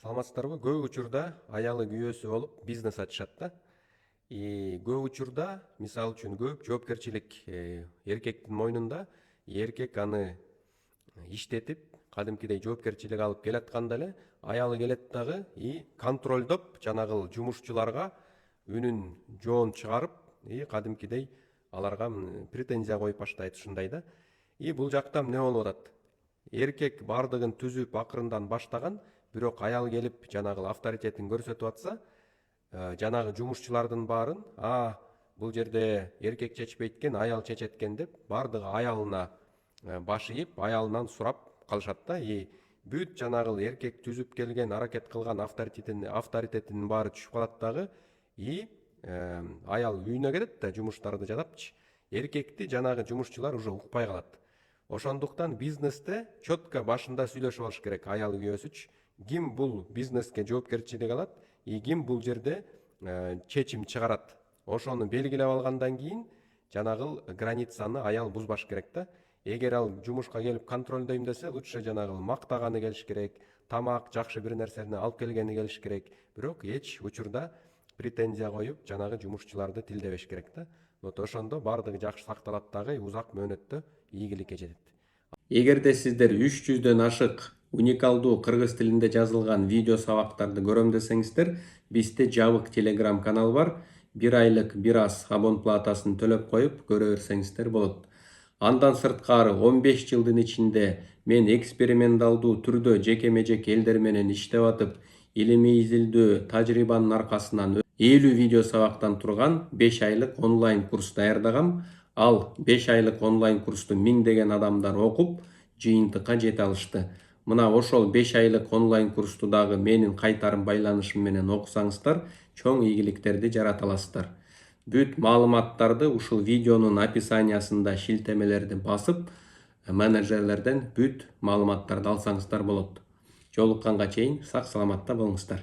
Саламатсыздарбы? Көп учурда аялы күйөөсү болуп бизнес ачышат да. Көп учурда мисалы үчүн көп жоопкерчилик эркектин мойнунда. Эркек аны иштетип, кадимкидей жоопкерчилик алып келатканда эле аялы келет дагы контролдоп жанагыл жумушчуларга үнүн жоон чыгарып, кадимкидей аларга претензия коюп баштайт ушундай да. Бул жакта эмне болуп атат? Эркек бардыгын түзүп акырындан баштаган, бирок аял келип жанагыл авторитетин көрсөтүп атса, жанагы жумушчулардын баарын бул жерде эркек чечпейт экен, аял чечет экен деп бардыгы аялына баш ийип, аялынан сурап калышат да. Бүт жанагыл эркек түзүп келген, аракет кылган авторитетинин баары түшүп калат дагы. Аял үйүнө кетет да, жумуштарды жадапчы. Эркекти жанагы жумушчулар уже укпай калат. Ошондуктан бизнесте четко башында сүйлөшүп алыш керек аял күйөөсүчү. Ким бул бизнеске жоопкерчилик алат, ким бул жерде чечим чыгарат. Ошону белгилеп алгандан кийин жанагыл границаны аял бузбаш керек да. Эгер ал жумушка келип контролдойм десе, лучше жанагыл мактаганы келиш керек, тамак, жакшы бир нерсени алып келгени келиш керек. Бирок эч учурда претензия коюп, жанагы жумушчуларды тилдебеш керек да. Вот ошондо бардыгы жакшы сакталат дагы, узак мөөнөттө ийгиликке жетет. Эгерде сиздер 300дөн ашык уникалдуу кыргыз тилинде жазылган видео сабактарды көрөм десеңиздер, бизде жабык телеграм канал бар. 1 айлык бир аз абон платасын төлөп коюп көрө берсеңиздер болот. Андан сырткары 15 жылдын ичинде мен эксперименталдуу түрдө жекеме жеке элдер менен иштеп атып, илимий изилдөө тажрыйбанын аркасынан 50 видео сабактан турган 5 айлык онлайн курс даярдагам. Ал 5 айлык онлайн курсту миңдеген адамдар окуп, жыйынтыкка жете алышты. Мына ошол 5 айлык онлайн курсту дагы менин кайтарым байланышым менен окусаңыздар, чоң ийгиликтерди жарата аласыздар. Бүт маалыматтарды ушул видеонун описаниясында шилтемелерди басып, менеджерлерден бүт маалыматтарды алсаңыздар болот. Жолукканга чейин сак саламатта болуңуздар.